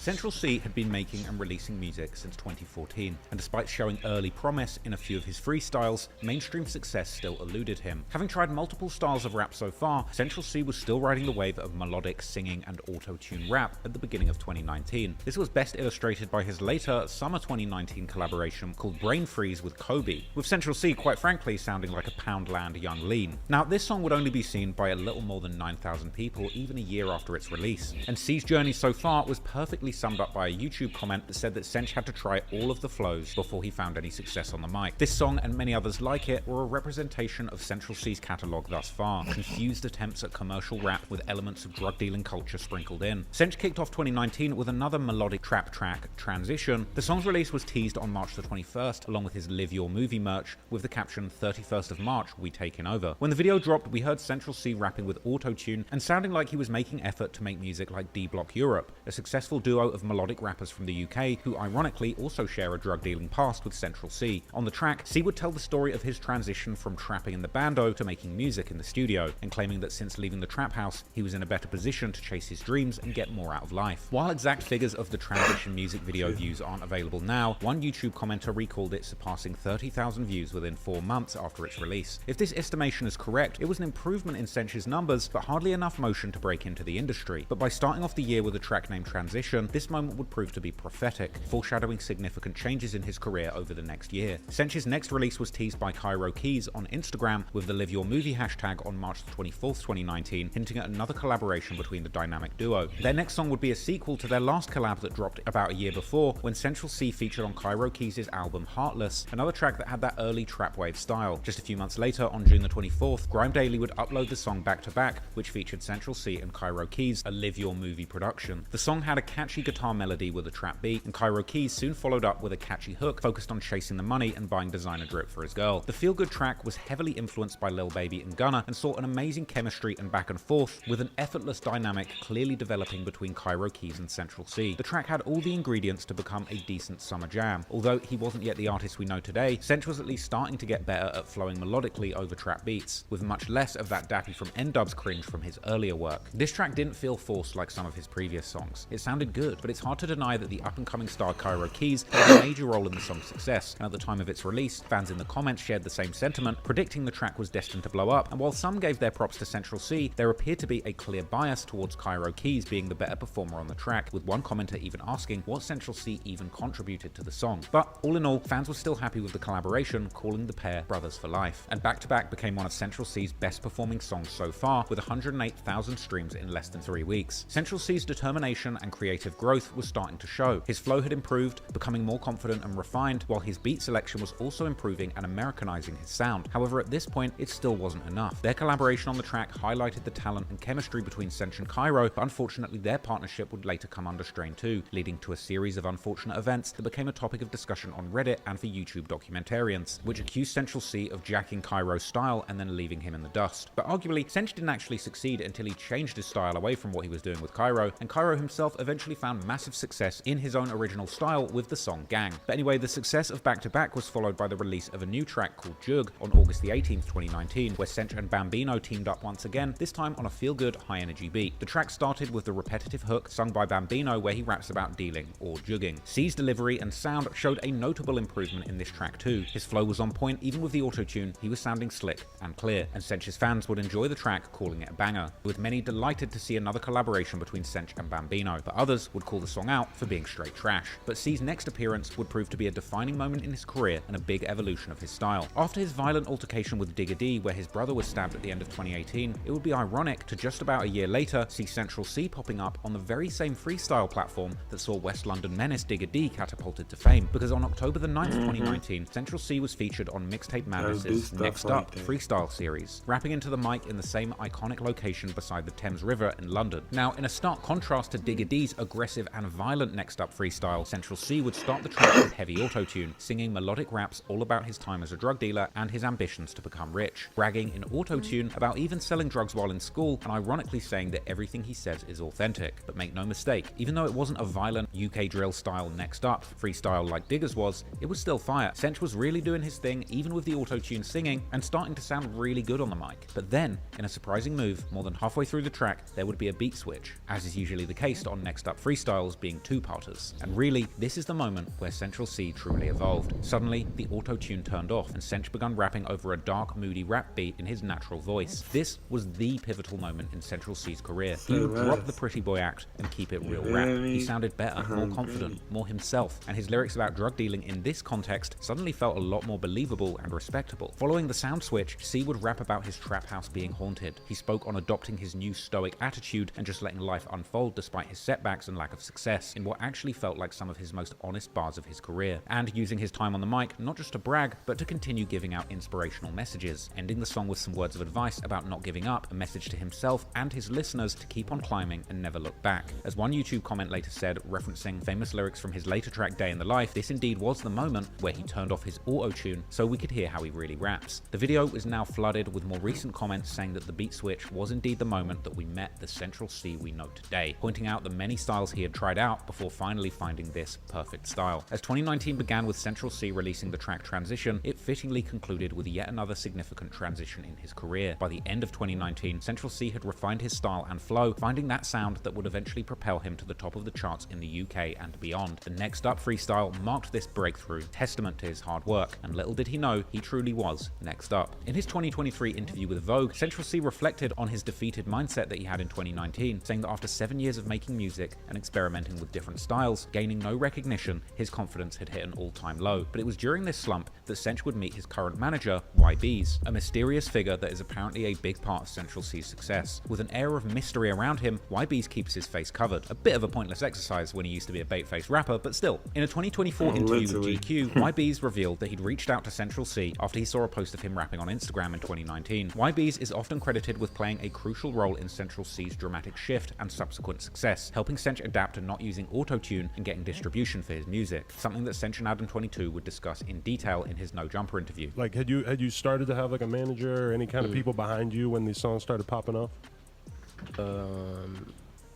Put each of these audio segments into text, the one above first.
Central C had been making and releasing music since 2014, and despite showing early promise in a few of his freestyles, mainstream success still eluded him. Having tried multiple styles of rap so far, Central C was still riding the wave of melodic singing and auto-tune rap at the beginning of 2019. This was best illustrated by his later summer 2019 collaboration called Brain Freeze with Kobe, with Central C quite frankly sounding like a Poundland Young Lean. Now, this song would only be seen by a little more than 9,000 people even a year after its release, and C's journey so far was perfectly summed up by a YouTube comment that said that Cench had to try all of the flows before he found any success on the mic. This song and many others like it were a representation of Central C's catalogue thus far, confused attempts at commercial rap with elements of drug dealing culture sprinkled in. Cench kicked off 2019 with another melodic trap track, Transition. The song's release was teased on March the 21st, along with his Live Your Movie merch, with the caption 31st of March, we taking over. When the video dropped, we heard Central C rapping with auto-tune and sounding like he was making effort to make music like D Block Europe, a successful duo of melodic rappers from the UK who ironically also share a drug dealing past with Central C. On the track, C would tell the story of his transition from trapping in the bando to making music in the studio, and claiming that since leaving the trap house, he was in a better position to chase his dreams and get more out of life. While exact figures of the transition music video views aren't available now, one YouTube commenter recalled it surpassing 30,000 views within 4 months after its release. If this estimation is correct, it was an improvement in Cench's numbers, but hardly enough motion to break into the industry. But by starting off the year with a track named Transition, this moment would prove to be prophetic, foreshadowing significant changes in his career over the next year. Cench's next release was teased by Cairo Keys on Instagram with the Live Your Movie hashtag on March 24th, 2019, hinting at another collaboration between the dynamic duo. Their next song would be a sequel to their last collab that dropped about a year before, when Central C featured on Cairo Keys' album Heartless, another track that had that early trap wave style. Just a few months later, on June the 24th, Grime Daily would upload the song Back to Back, which featured Central C and Cairo Keys, a Live Your Movie production. The song had a catchy guitar melody with a trap beat, and Cairo Keys soon followed up with a catchy hook focused on chasing the money and buying designer drip for his girl. The feel-good track was heavily influenced by Lil Baby and Gunna and saw an amazing chemistry and back and forth, with an effortless dynamic clearly developing between Cairo Keys and Central C. The track had all the ingredients to become a decent summer jam. Although he wasn't yet the artist we know today, Cench was at least starting to get better at flowing melodically over trap beats, with much less of that Dappy from N-Dubs cringe from his earlier work. This track didn't feel forced like some of his previous songs. It sounded good, but it's hard to deny that the up-and-coming star Cairo Keys played a major role in the song's success, and at the time of its release, fans in the comments shared the same sentiment, predicting the track was destined to blow up, and while some gave their props to Central C, there appeared to be a clear bias towards Cairo Keys being the better performer on the track, with one commenter even asking what Central C even contributed to the song. But all in all, fans were still happy with the collaboration, calling the pair brothers for life. And Back to Back became one of Central C's best performing songs so far, with 108,000 streams in less than 3 weeks. Central C's determination and creative growth was starting to show. His flow had improved, becoming more confident and refined, while his beat selection was also improving and Americanizing his sound. However, at this point, it still wasn't enough. Their collaboration on the track highlighted the talent and chemistry between Cench and Cairo, but unfortunately their partnership would later come under strain too, leading to a series of unfortunate events that became a topic of discussion on Reddit and for YouTube documentarians, which accused Central C of jacking Cairo's style and then leaving him in the dust. But arguably, Cench didn't actually succeed until he changed his style away from what he was doing with Cairo, and Cairo himself eventually found massive success in his own original style with the song Gang. But anyway, the success of Back to Back was followed by the release of a new track called Jug on August the 18th, 2019, where Cench and Bambino teamed up once again, this time on a feel-good, high-energy beat. The track started with the repetitive hook sung by Bambino where he raps about dealing, or jugging. C's delivery and sound showed a notable improvement in this track too. His flow was on point even with the auto-tune, he was sounding slick and clear, and Cench's fans would enjoy the track, calling it a banger, with many delighted to see another collaboration between Cench and Bambino, but others would call the song out for being straight trash. But C's next appearance would prove to be a defining moment in his career and a big evolution of his style. After his violent altercation with Digga D, where his brother was stabbed at the end of 2018, it would be ironic to just about a year later see Central C popping up on the very same freestyle platform that saw West London menace Digga D catapulted to fame, because on October the 9th, 2019, Central C was featured on Mixtape Madness's Next Up freestyle series, rapping into the mic in the same iconic location beside the Thames River in London. Now, in a stark contrast to Digga D's aggressive and violent Next Up freestyle, Central C would start the track with heavy auto-tune, singing melodic raps all about his time as a drug dealer and his ambitions to become rich, bragging in auto-tune about even selling drugs while in school, and ironically saying that everything he says is authentic. But make no mistake, even though it wasn't a violent UK drill style Next Up freestyle like Digga's was, it was still fire. Cench was really doing his thing even with the auto-tune singing and starting to sound really good on the mic. But then, in a surprising move, more than halfway through the track, there would be a beat switch. As is usually the case on Next Up freestyle, freestyles being two-parters. And really, this is the moment where Central C truly evolved. Suddenly, the auto-tune turned off and Sench begun rapping over a dark, moody rap beat in his natural voice. This was the pivotal moment in Central C's career. He would drop the pretty boy act and keep it real rap. He sounded better, more confident, more himself, and his lyrics about drug dealing in this context suddenly felt a lot more believable and respectable. Following the sound switch, C would rap about his trap house being haunted. He spoke on adopting his new stoic attitude and just letting life unfold despite his setbacks and lack of success, in what actually felt like some of his most honest bars of his career, and using his time on the mic not just to brag, but to continue giving out inspirational messages, ending the song with some words of advice about not giving up, a message to himself and his listeners to keep on climbing and never look back. As one YouTube comment later said, referencing famous lyrics from his later track Day in the Life, this indeed was the moment where he turned off his auto-tune so we could hear how he really raps. The video is now flooded with more recent comments saying that the beat switch was indeed the moment that we met the Central C we know today, pointing out the many styles he had tried out before finally finding this perfect style. As 2019 began with Central C releasing the track Transition, it fittingly concluded with yet another significant transition in his career. By the end of 2019, Central C had refined his style and flow, finding that sound that would eventually propel him to the top of the charts in the UK and beyond. The Next Up freestyle marked this breakthrough, testament to his hard work, and little did he know he truly was next up. In his 2023 interview with Vogue, Central C reflected on his defeated mindset that he had in 2019, saying that after 7 years of making music and experimenting with different styles, gaining no recognition, his confidence had hit an all-time low. But it was during this slump that Sench would meet his current manager, YB's, a mysterious figure that is apparently a big part of Central C's success. With an air of mystery around him, YB's keeps his face covered. A bit of a pointless exercise when he used to be a bait-faced rapper, but still. In a 2024 interview with GQ, YB's revealed that he'd reached out to Central C after he saw a post of him rapping on Instagram in 2019. YB's is often credited with playing a crucial role in Central C's dramatic shift and subsequent success, helping Sench adapt to not using auto-tune and getting distribution for his music, something that Sench and Adam22 would discuss in detail in his No Jumper interview. Like, had you started to have like a manager or any kind of people behind you when these songs started popping off?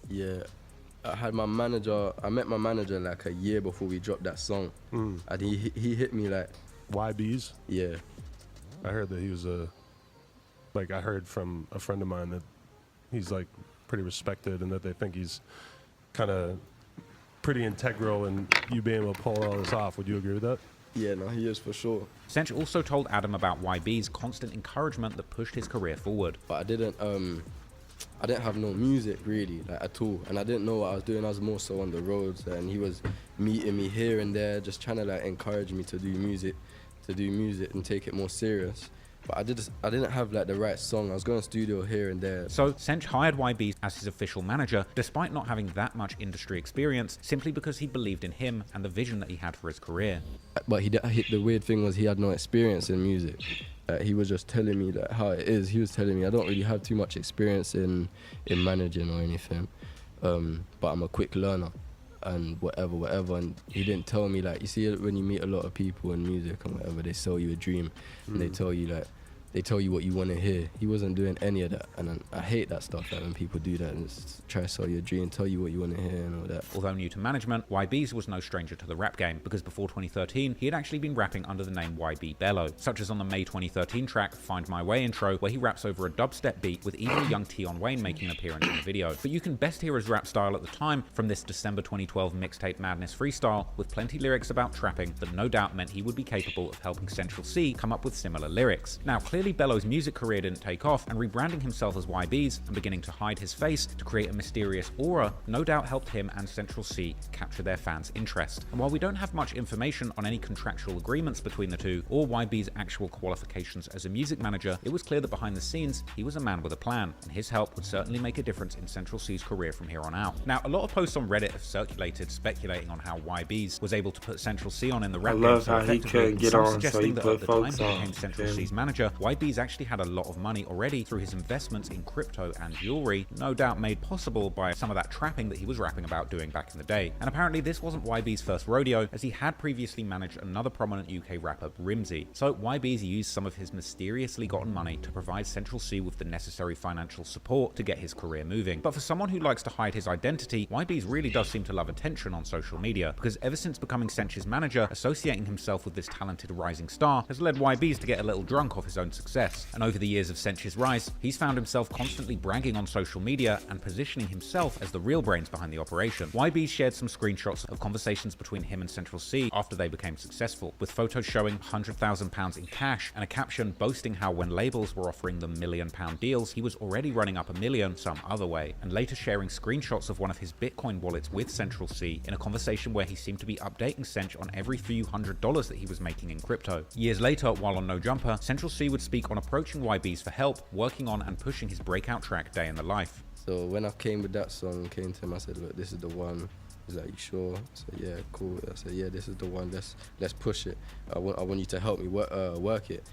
Yeah, I had my manager. I met my manager like a year before we dropped that song, and he hit me like YB's. Yeah, I heard that he was like I heard from a friend of mine that he's like pretty respected and that they think he's kind of pretty integral in you being able to pull all this off. Would you agree with that? Yeah, no, he is for sure. Sench also told Adam about YB's constant encouragement that pushed his career forward. But I didn't have no music really, like at all, and I didn't know what I was doing. I was more so on the roads, and he was meeting me here and there, just trying to like encourage me to do music and take it more serious. But I didn't have like the right song. I was going to studio here and there. So Sench hired YB as his official manager, despite not having that much industry experience, simply because he believed in him and the vision that he had for his career. But the weird thing was he had no experience in music. He was just telling me that how it is. He was telling me I don't really have too much experience in managing or anything, but I'm a quick learner and whatever. And he didn't tell me, like, you see when you meet a lot of people in music and whatever, they sell you a dream and they tell you like, they tell you what you want to hear. He wasn't doing any of that, and I hate that stuff, like when people do that and try to sell you a dream, tell you what you want to hear and all that. Although new to management, YB's was no stranger to the rap game, because before 2013, he had actually been rapping under the name YB Bello, such as on the May 2013 track Find My Way intro, where he raps over a dubstep beat with even young Tion Wayne making an appearance in the video. But you can best hear his rap style at the time from this December 2012 mixtape Madness freestyle, with plenty lyrics about trapping that no doubt meant he would be capable of helping Central C come up with similar lyrics. Now, clearly Bello's music career didn't take off, and rebranding himself as YB's and beginning to hide his face to create a mysterious aura no doubt helped him and Central C capture their fans' interest. And while we don't have much information on any contractual agreements between the two, or YB's actual qualifications as a music manager, it was clear that behind the scenes, he was a man with a plan, and his help would certainly make a difference in Central C's career from here on out. Now, a lot of posts on Reddit have circulated speculating on how YB's was able to put Central C on in the rap game so effectively, some suggesting that at the time he became Central C's manager, YB's actually had a lot of money already through his investments in crypto and jewelry, no doubt made possible by some of that trapping that he was rapping about doing back in the day. And apparently this wasn't YB's first rodeo, as he had previously managed another prominent UK rapper, Brimsy. So YB's used some of his mysteriously gotten money to provide Central C with the necessary financial support to get his career moving. But for someone who likes to hide his identity, YB's really does seem to love attention on social media, because ever since becoming Sench's manager, associating himself with this talented rising star has led YB's to get a little drunk off his own success. And over the years of Sench's rise, he's found himself constantly bragging on social media and positioning himself as the real brains behind the operation. YB shared some screenshots of conversations between him and Central C after they became successful, with photos showing £100,000 in cash and a caption boasting how when labels were offering them £1 million deals, he was already running up $1 million some other way, and later sharing screenshots of one of his Bitcoin wallets with Central C in a conversation where he seemed to be updating Sench on every few $100s that he was making in crypto. Years later, while on No Jumper, Central C would speak on approaching YBs for help, working on and pushing his breakout track Day in the Life. So when I came with that song, came to him, I said, look, this is the one. He's like, you sure? I said, yeah, cool. I said, yeah, this is the one. Let's push it. I want you to help me work it.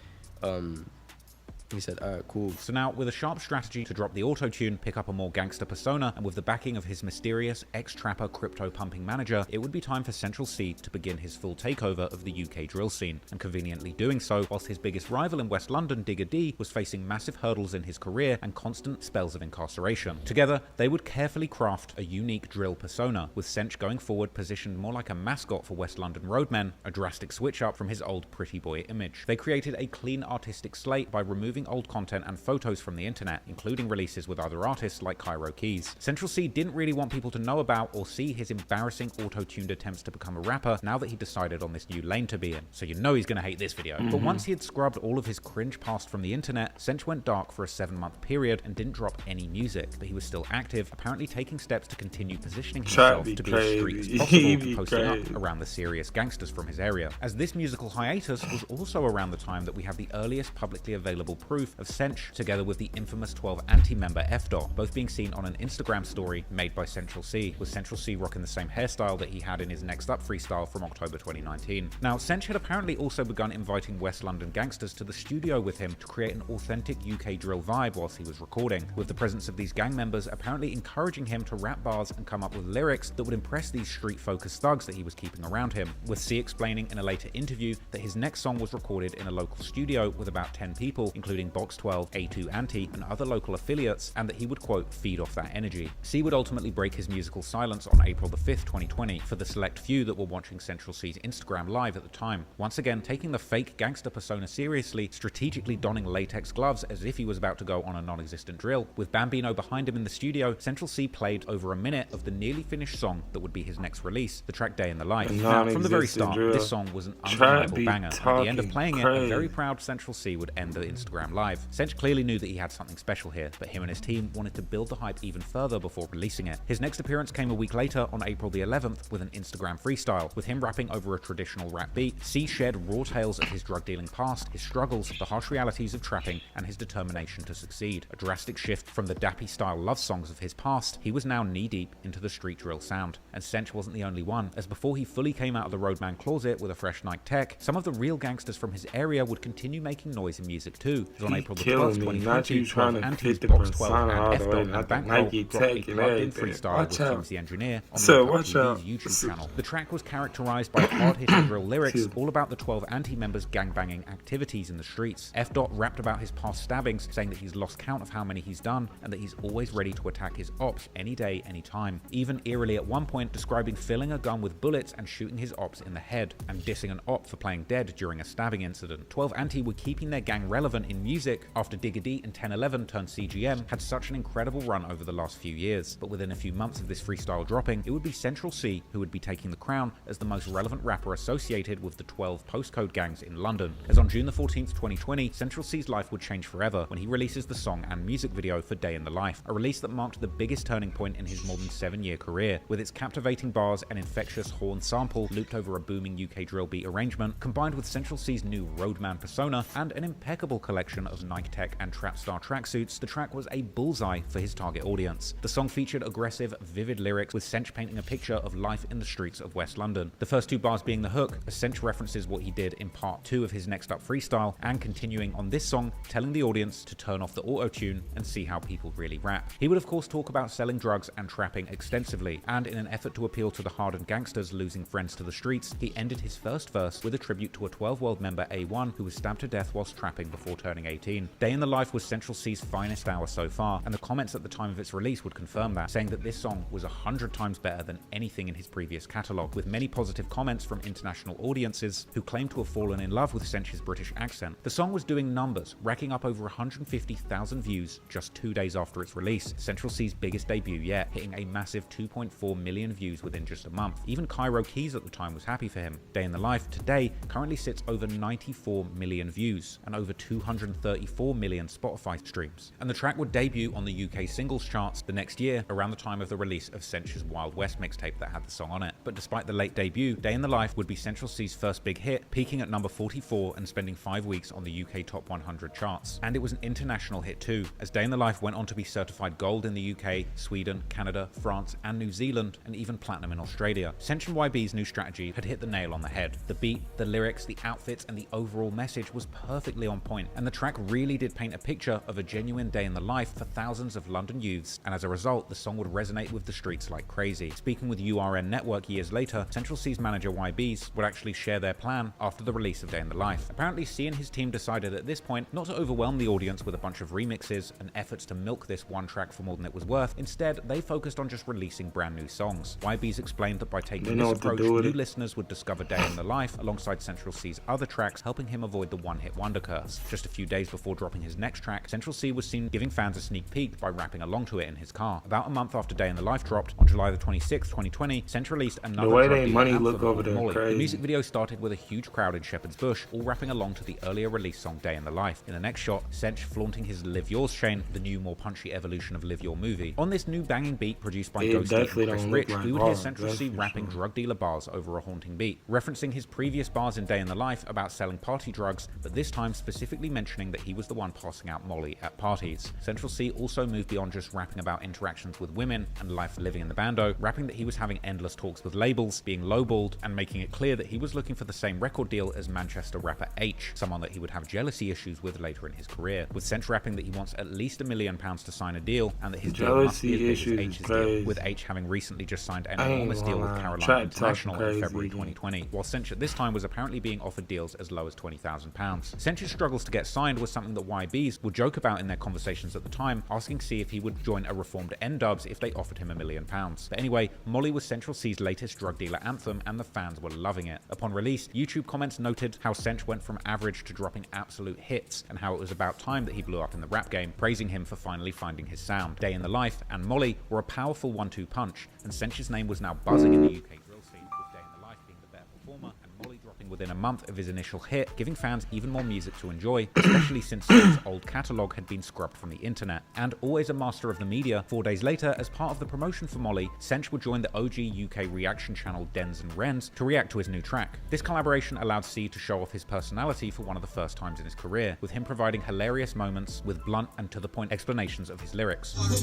He said, all right, cool. So now, with a sharp strategy to drop the auto-tune, pick up a more gangster persona, and with the backing of his mysterious ex-trapper crypto-pumping manager, it would be time for Central C to begin his full takeover of the UK drill scene, and conveniently doing so whilst his biggest rival in West London, Digga D, was facing massive hurdles in his career and constant spells of incarceration. Together, they would carefully craft a unique drill persona, with Sench going forward positioned more like a mascot for West London roadmen, a drastic switch-up from his old pretty boy image. They created a clean artistic slate by removing old content and photos from the internet, including releases with other artists like Cairo Keys. Central C didn't really want people to know about or see his embarrassing auto-tuned attempts to become a rapper now that he decided on this new lane to be in, so you know he's gonna hate this video. But once he had scrubbed all of his cringe past from the internet, Sench went dark for a 7-month period and didn't drop any music, but he was still active, apparently taking steps to continue positioning himself to be as street as possible and posting up around the serious gangsters from his area. As this musical hiatus was also around the time that we have the earliest publicly available proof of Sench, together with the infamous 12 anti-member F-Dot, both being seen on an Instagram story made by Central C, with Central C rocking the same hairstyle that he had in his Next Up freestyle from October 2019. Now, Sench had apparently also begun inviting West London gangsters to the studio with him to create an authentic UK drill vibe whilst he was recording, with the presence of these gang members apparently encouraging him to rap bars and come up with lyrics that would impress these street-focused thugs that he was keeping around him, with C explaining in a later interview that his next song was recorded in a local studio with about 10 people, including Box 12, A2 Anti, and other local affiliates, and that he would, quote, feed off that energy. C would ultimately break his musical silence on April the 5th, 2020, for the select few that were watching Central C's Instagram live at the time, once again taking the fake gangster persona seriously, strategically donning latex gloves as if he was about to go on a non-existent drill. With Bambino behind him in the studio, Central C played over a minute of the nearly finished song that would be his next release, the track Day in the Life. Now, from the very start, this song was an undeniable banger. At the end of playing it, a very proud Central C would end the Instagram live. Sench clearly knew that he had something special here, but him and his team wanted to build the hype even further before releasing it. His next appearance came a week later on April the 11th with an Instagram freestyle, with him rapping over a traditional rap beat. C shared raw tales of his drug dealing past, his struggles, the harsh realities of trapping, and his determination to succeed. A drastic shift from the dappy style love songs of his past, he was now knee-deep into the street drill sound. And Sench wasn't the only one, as before he fully came out of the roadman closet with a fresh Nike tech, some of the real gangsters from his area would continue making noise in music too. On April the 12th, 2020, 12 Anti's Box 12 and F-Dot and Bankroll dropped a plugged-in freestyle with James the Engineer on the TV's YouTube channel. The track was characterized by hard-hitting drill lyrics, all about the 12 Anti members' gangbanging activities in the streets. F-Dot rapped about his past stabbings, saying that he's lost count of how many he's done, and that he's always ready to attack his ops any day, any time. Even eerily at one point describing filling a gun with bullets and shooting his ops in the head, and dissing an op for playing dead during a stabbing incident. 12 Anti were keeping their gang relevant in music after Digga D and 1011 turned CGM had such an incredible run over the last few years, but within a few months of this freestyle dropping, it would be Central C who would be taking the crown as the most relevant rapper associated with the 12 postcode gangs in London, as on June the 14th, 2020, Central C's life would change forever when he releases the song and music video for Day in the Life, a release that marked the biggest turning point in his more than 7-year career, with its captivating bars and infectious horn sample looped over a booming UK drill beat arrangement, combined with Central C's new roadman persona and an impeccable collection of Nike Tech and Trap Star tracksuits. The track was a bullseye for his target audience. The song featured aggressive, vivid lyrics, with Sench painting a picture of life in the streets of West London. The first two bars being the hook, as Sench references what he did in part 2 of his Next Up freestyle, and continuing on this song, telling the audience to turn off the auto-tune and see how people really rap. He would of course talk about selling drugs and trapping extensively, and in an effort to appeal to the hardened gangsters losing friends to the streets, he ended his first verse with a tribute to a 12 World member A1 who was stabbed to death whilst trapping before turning turning 18. Day in the Life was Central C's finest hour so far, and the comments at the time of its release would confirm that, saying that this song was 100 times better than anything in his previous catalogue, with many positive comments from international audiences who claimed to have fallen in love with Sench's British accent. The song was doing numbers, racking up over 150,000 views just 2 days after its release, Central C's biggest debut yet, hitting a massive 2.4 million views within just a month. Even Cairo Keys at the time was happy for him. Day in the Life today currently sits over 94 million views and over 234 million Spotify streams. And the track would debut on the UK singles charts the next year, around the time of the release of Sench's Wild West mixtape that had the song on it. But despite the late debut, Day in the Life would be Central C's first big hit, peaking at number 44 and spending 5 weeks on the UK Top 100 charts. And it was an international hit too, as Day in the Life went on to be certified gold in the UK, Sweden, Canada, France and New Zealand, and even platinum in Australia. Sench and YB's new strategy had hit the nail on the head. The beat, the lyrics, the outfits and the overall message was perfectly on point, and the track really did paint a picture of a genuine day in the life for thousands of London youths, and as a result the song would resonate with the streets like crazy. Speaking with URN Network years later, Central C's manager YB's would actually share their plan after the release of Day in the Life. Apparently C and his team decided at this point not to overwhelm the audience with a bunch of remixes and efforts to milk this one track for more than it was worth. Instead, they focused on just releasing brand new songs. YB's explained that by taking this approach, new listeners would discover Day in the Life alongside Central C's other tracks, helping him avoid the one-hit wonder curse. Just a few days before dropping his next track, Central C was seen giving fans a sneak peek by rapping along to it in his car. About a month after Day in the Life dropped, on July the 26th, 2020, Centch released another drug dealer anthem called Molly. The music video started with a huge crowd in Shepherd's Bush, all rapping along to the earlier release song Day in the Life. In the next shot, Sench flaunting his Live Yours chain, the new, more punchy evolution of Live Your Movie. On this new banging beat produced by Ghosty and Chris Rich, we would hear Central C rapping drug dealer bars over a haunting beat, referencing his previous bars in Day in the Life about selling party drugs, but this time specifically mentioning that he was the one passing out Molly at parties. Central C also moved beyond just rapping about interactions with women and life living in the bando, rapping that he was having endless talks with labels, being lowballed, and making it clear that he was looking for the same record deal as Manchester rapper H, someone that he would have jealousy issues with later in his career, with Centch rapping that he wants at least £1 million to sign a deal, and that his deal must be as big as H's deal, with H having recently just signed an enormous deal with Carolina International in February 2020, while Centch at this time was apparently being offered deals as low as £20,000. Sench's struggles to get signed was something that YB's would joke about in their conversations at the time, asking C if he would join a reformed N-Dubs if they offered him £1 million. But anyway, Molly was Central C's latest drug dealer anthem, and the fans were loving it. Upon release, YouTube comments noted how Sench went from average to dropping absolute hits, and how it was about time that he blew up in the rap game, praising him for finally finding his sound. Day in the Life and Molly were a powerful 1-2 punch, and Sench's name was now buzzing in the UK drill scene, with Day in the Life being the better performer and Molly dropping within a month of his initial hit, giving fans even more music to enjoy, especially since Sench's old catalogue had been scrubbed from the internet. And always a master of the media, 4 days later, as part of the promotion for Molly, Sench would join the OG UK reaction channel Dens and Wrens to react to his new track. This collaboration allowed C to show off his personality for one of the first times in his career, with him providing hilarious moments with blunt and to-the-point explanations of his lyrics. Did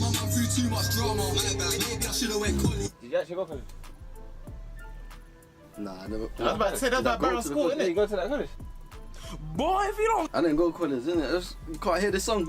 you actually go for it? Nah, I never. I was about to say, that's that barrel school, innit? You go to that college? Boy, if you don't... I didn't go to college, innit? You can't hear the song.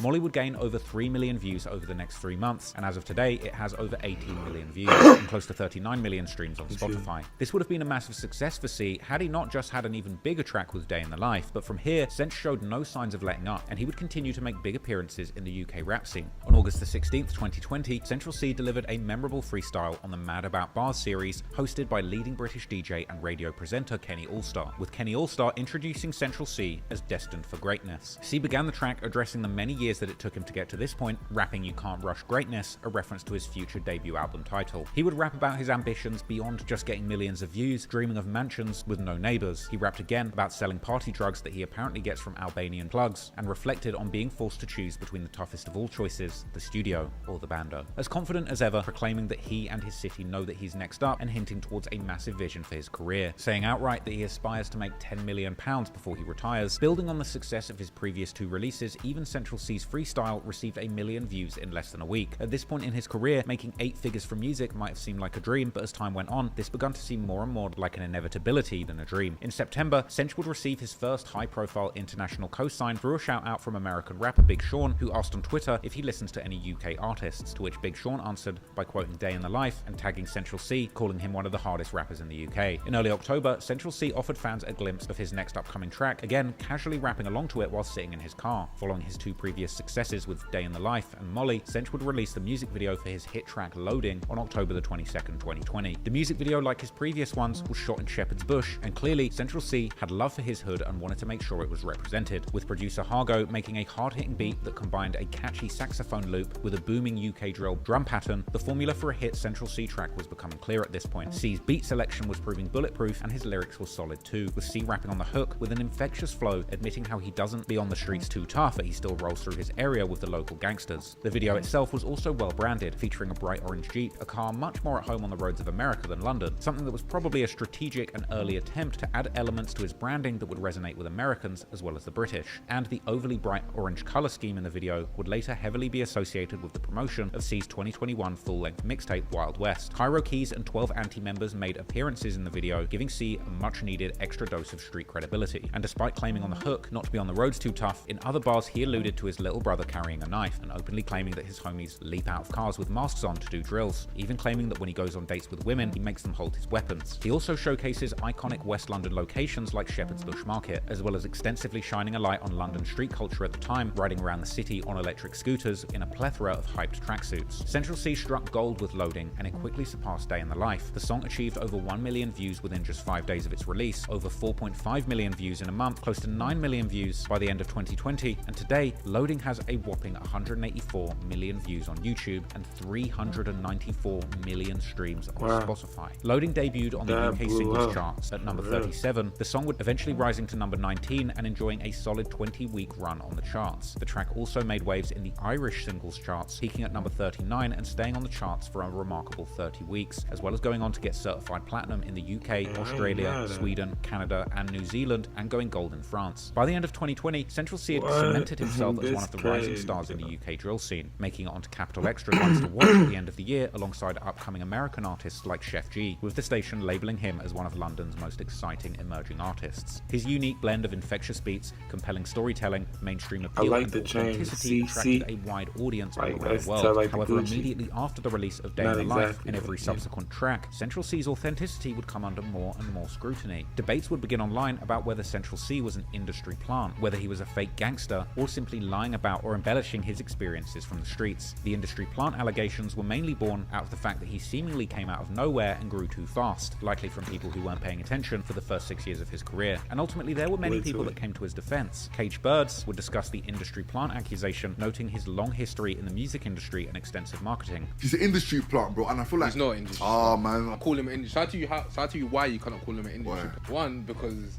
Molly would gain over 3 million views over the next 3 months, and as of today, it has over 18 million views and close to 39 million streams on Spotify. This would have been a massive success for C had he not just had an even bigger track with Day in the Life, but from here, Sench showed no signs of letting up, and he would continue to make big appearances in the UK rap scene. On August the 16th, 2020, Central C delivered a memorable freestyle on the Mad About Bars series, hosted by leading British DJ and radio presenter Kenny Allstar, with Kenny Allstar introducing Central C as destined for greatness. C began the track addressing the many years that it took him to get to this point, rapping "You Can't Rush Greatness," a reference to his future debut album title. He would rap about his ambitions beyond just getting millions of views, dreaming of mansions with no neighbors. He rapped again about selling party drugs that he apparently gets from Albanian plugs, and reflected on being forced to choose between the toughest of all choices, the studio or the bando. As confident as ever, proclaiming that he and his city know that he's next up, and hinting towards a massive vision for his career, saying outright that he aspires to make £10 million before he retires. Building on the success of his previous 2 releases, even Central C's freestyle received 1 million views in less than a week. At this point in his career, making 8 figures from music might have seemed like a dream, but as time went on, this began to seem more and more like an inevitability than a dream. In September, Sench would receive his first high-profile international co-sign through a shout-out from American rapper Big Sean, who asked on Twitter if he listens to any UK artists, to which Big Sean answered by quoting Day in the Life and tagging Central C, calling him one of the hardest rappers in the UK. In early October, Central C offered fans a glimpse of his next upcoming track, track, again casually rapping along to it while sitting in his car. Following his 2 previous successes with Day in the Life and Molly, Central would release the music video for his hit track Loading on October the 22nd, 2020. The music video, like his previous ones, was shot in Shepherd's Bush, and clearly Central C had love for his hood and wanted to make sure it was represented, with producer Hargo making a hard-hitting beat that combined a catchy saxophone loop with a booming UK drill drum pattern. The formula for a hit Central C track was becoming clear at this point. C's beat selection was proving bulletproof, and his lyrics were solid too, with C rapping on the hook with an infectious flow, admitting how he doesn't be on the streets too tough, but he still rolls through his area with the local gangsters. The video itself was also well branded, featuring a bright orange Jeep, a car much more at home on the roads of America than London, something that was probably a strategic and early attempt to add elements to his branding that would resonate with Americans as well as the British. And the overly bright orange color scheme in the video would later heavily be associated with the promotion of C's 2021 full-length mixtape Wild West. Cairo Keys and 12 Anti members made appearances in the video, giving C a much needed extra dose of street credibility. And despite claiming on the hook not to be on the roads too tough, in other bars he alluded to his little brother carrying a knife and openly claiming that his homies leap out of cars with masks on to do drills, even claiming that when he goes on dates with women, he makes them hold his weapons. He also showcases iconic West London locations like Shepherd's Bush Market, as well as extensively shining a light on London street culture at the time, riding around the city on electric scooters in a plethora of hyped tracksuits. Central C struck gold with Loading, and it quickly surpassed Day in the Life. The song achieved over 1 million views within just 5 days of its release, over 4.5 million views in a month, close to 9 million views by the end of 2020, and today, Loading has a whopping 184 million views on YouTube and 394 million streams on Spotify. Loading debuted on the UK singles charts at number 37, the song would eventually rising to number 19 and enjoying a solid 20-week run on the charts. The track also made waves in the Irish singles charts, peaking at number 39 and staying on the charts for a remarkable 30 weeks, as well as going on to get certified platinum in the UK, Australia, Sweden, Canada, and New Zealand, and going gold in France. By the end of 2020, Central C had cemented himself as one of the rising stars in the UK drill scene, making it onto Capital Extra's Ones to Watch at the end of the year alongside upcoming American artists like Chef G, with the station labelling him as one of London's most exciting emerging artists. His unique blend of infectious beats, compelling storytelling, mainstream appeal, and authenticity attracted a wide audience all around the world. However, immediately after the release of Day in the Life and every subsequent track, Central C's authenticity would come under more and more scrutiny. Debates would begin online about whether Central C was an industry plant, whether he was a fake gangster, or simply lying about or embellishing his experiences from the streets. The industry plant allegations were mainly born out of the fact that he seemingly came out of nowhere and grew too fast, likely from people who weren't paying attention for the first 6 years of his career. And ultimately there were many people that came to his defense. Cage Birds would discuss the industry plant accusation, noting his long history in the music industry and extensive marketing. He's an industry plant, bro, and I feel like he's not industry. Oh man, I call him an industry. So I tell you why you cannot call him an industry. One, because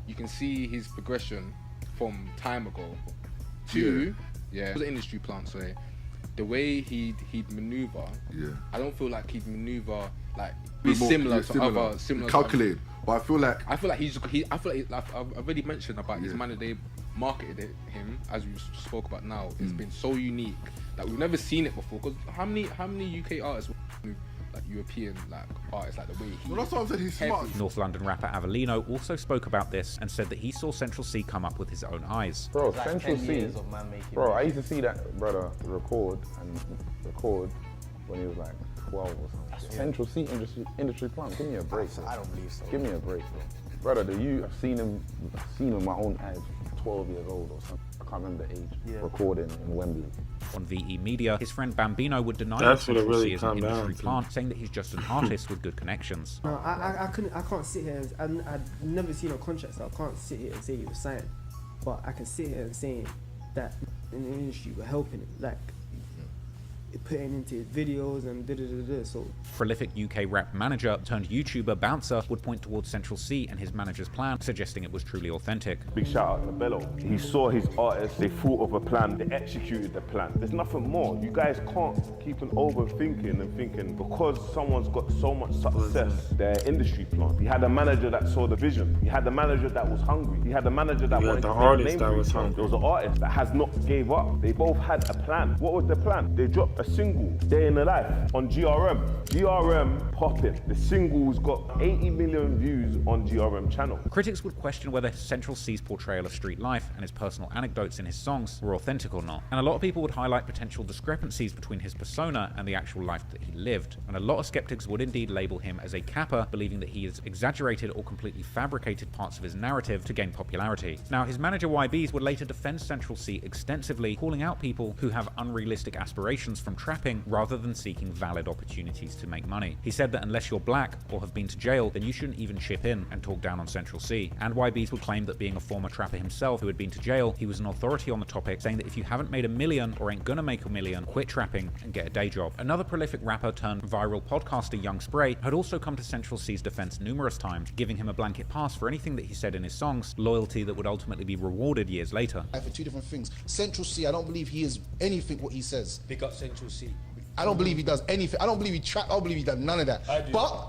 you can see his progression from time ago. Two, he was an industry plant. So the way he'd maneuver, I don't feel like he'd maneuver like be similar to other similar. Calculated, but I feel like I've already mentioned about his manner they marketed him, as we spoke about now. It's been so unique that we've never seen it before. Because how many UK artists, like European artists, like the way he? Well, that's what I said. He's smart. North London rapper Avellino also spoke about this and said that he saw Central C come up with his own eyes. Bro, Central C. Bro, I used to see that brother record when he was like 12 or something. Central C industry plant. Give me a break. I don't believe so. Give me a break, bro. Brother, I've seen him with my own eyes. 12 years old or something. I can't remember the age. Recording in Wembley. On VE Media, his friend Bambino would deny that Central C is an industry plant, saying that he's just an artist with good connections. No, I can't sit here and I've never seen a contract, so I can't sit here and say he was signed. But I can sit here and saying that in the industry we're helping him, like putting into his videos and so. Prolific UK rap manager turned YouTuber Bouncer would point towards Central C and his manager's plan, suggesting it was truly authentic. Big shout out to Bello. He saw his artists, they thought of a plan, they executed the plan. There's nothing more. You guys can't keep on overthinking and thinking because someone's got so much success, they're industry plant. He had a manager that saw the vision. He had a manager that was hungry. He had a manager that wanted to make a name for himself. There was an artist that has not gave up. They both had a plan. What was the plan? They dropped a single, Day in the Life, on GRM. GRM popping. The single's got 80 million views on GRM channel. Critics would question whether Central C's portrayal of street life and his personal anecdotes in his songs were authentic or not. And a lot of people would highlight potential discrepancies between his persona and the actual life that he lived. And a lot of skeptics would indeed label him as a capper, believing that he has exaggerated or completely fabricated parts of his narrative to gain popularity. Now, his manager YBs would later defend Central C extensively, calling out people who have unrealistic aspirations from trapping rather than seeking valid opportunities to make money. He said that unless you're black or have been to jail, then you shouldn't even chip in and talk down on Central C. And YBs would claim that being a former trapper himself who had been to jail, he was an authority on the topic, saying that if you haven't made $1 million or ain't gonna make $1 million, quit trapping and get a day job. Another prolific rapper turned viral podcaster, Young Spray, had also come to Central C's defense numerous times, giving him a blanket pass for anything that he said in his songs, loyalty that would ultimately be rewarded years later. For two different things. Central C, I don't believe he is anything what he says. Pick up Central C. I don't believe he does anything. I don't believe he trap. I don't believe he does none of that. I do. But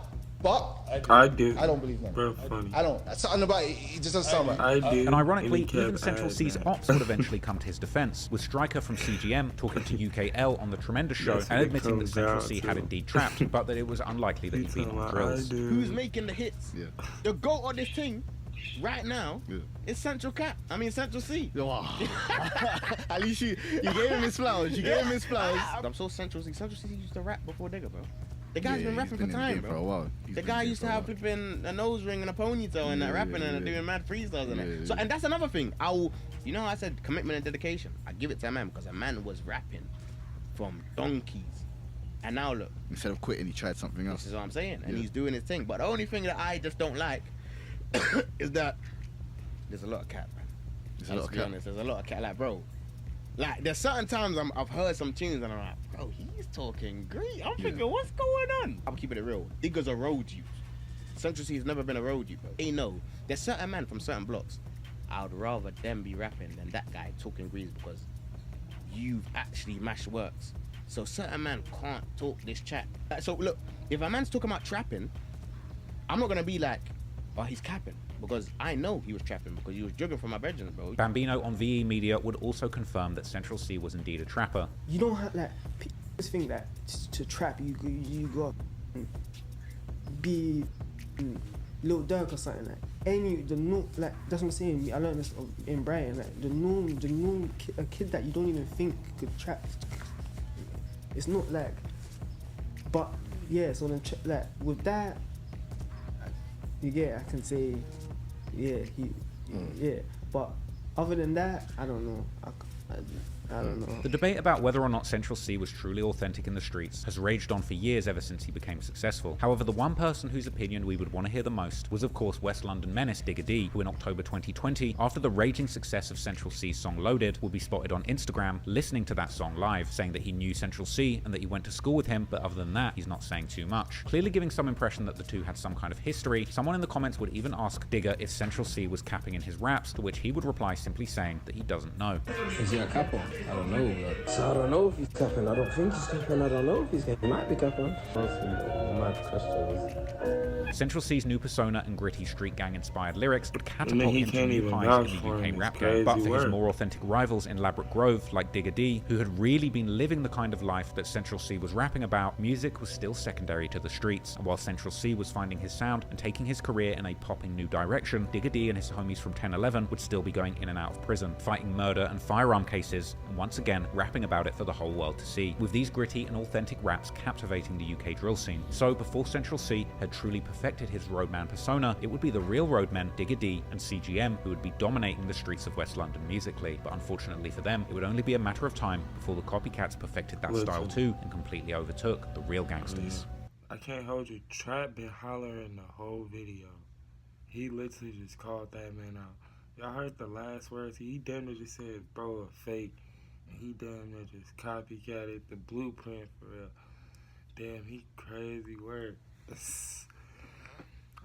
I do. I don't believe that. Bro, funny. I don't. Something about it just doesn't sound right. I do. And ironically, even Central C's ops would eventually come to his defense, with Striker from CGM talking to UKL on the Tremendous Show and admitting that Central C had indeed trapped, but that it was unlikely that he'd been on drills. Who's making the hits? Yeah. The GOAT on this thing right now is Central C. Wow. At least you gave him his flowers. I'm so Central C. Central C used to rap before Digger, bro. The guy's been rapping for time, bro. For a while. The guy used to have flipping a nose ring and a ponytail and that rapping and doing mad freestyles and that. So, and that's another thing. You know how I said commitment and dedication? I give it to a man because a man was rapping from donkeys. And now look. Instead of quitting, he tried something else. This is what I'm saying. And he's doing his thing. But the only thing that I just don't like is that there's a lot of cat, man. There's a lot of cat. Like, bro, like there's certain times I've heard some tunes and I'm like, bro, he's talking great. I'm thinking, what's going on? I'm keeping it real. Digger's a road youth. Central C has never been a road youth, bro. They know there's certain men from certain blocks. I would rather them be rapping than that guy talking grease because you've actually mashed works. So certain man can't talk this chat. So look, if a man's talking about trapping, I'm not gonna be like, oh, he's capping, because I know he was trapping because he was jogging from my bedroom, bro. Bambino on VE Media would also confirm that Central C was indeed a trapper. You don't have like people think that to trap you got be Lil Durk or something like like that's what I'm saying. I learned this in Brighton. Like a kid that you don't even think could trap. It's not like, but yeah. So then like with that. Yeah, I can say, yeah, yeah. But other than that, I don't know. I don't know. The debate about whether or not Central C was truly authentic in the streets has raged on for years ever since he became successful. However, the one person whose opinion we would want to hear the most was of course West London menace Digger D, who in October 2020, after the raging success of Central C's song Loaded, would be spotted on Instagram listening to that song live, saying that he knew Central C and that he went to school with him, but other than that, he's not saying too much. Clearly giving some impression that the two had some kind of history. Someone in the comments would even ask Digger if Central C was capping in his raps, to which he would reply simply saying that he doesn't know. Is he a capper? I don't know. So I don't know if he's capping. I don't think he's capping. I don't know if he's capping. He might be capping. Mad questions. Central C's new persona and gritty street gang inspired lyrics would catapult him to new heights in the UK rap game, but for his more authentic rivals in Elaborate Grove like Digger D, who had really been living the kind of life that Central C was rapping about, music was still secondary to the streets. And while Central C was finding his sound and taking his career in a popping new direction, Digger D and his homies from 1011 would still be going in and out of prison, fighting murder and firearm cases, and once again rapping about it for the whole world to see, with these gritty and authentic raps captivating the UK drill scene. So before Central C had truly perfected his roadman persona, it would be the real roadmen Digger D and CGM who would be dominating the streets of West London musically. But unfortunately for them, it would only be a matter of time before the copycats perfected that style too and completely overtook the real gangsters. I can't hold you. Trap been hollering the whole video. He literally just called that man out. Y'all heard the last words? He damn near just said, bro, a fake. And he damn near just copycatted the blueprint for real. Damn, he crazy work.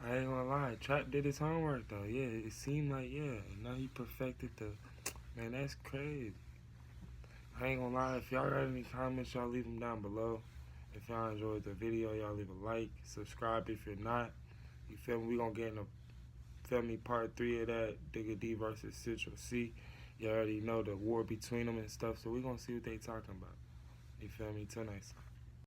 I ain't gonna lie, Trap did his homework though. Yeah, it seemed like, yeah. And now he perfected the, man, that's crazy. I ain't gonna lie, if y'all got any comments, y'all leave them down below. If y'all enjoyed the video, y'all leave a like, subscribe if you're not. You feel me? We gonna get in part 3 of that, Digger D versus Central C. You already know the war between them and stuff, so we gonna see what they talking about. You feel me? Till next time.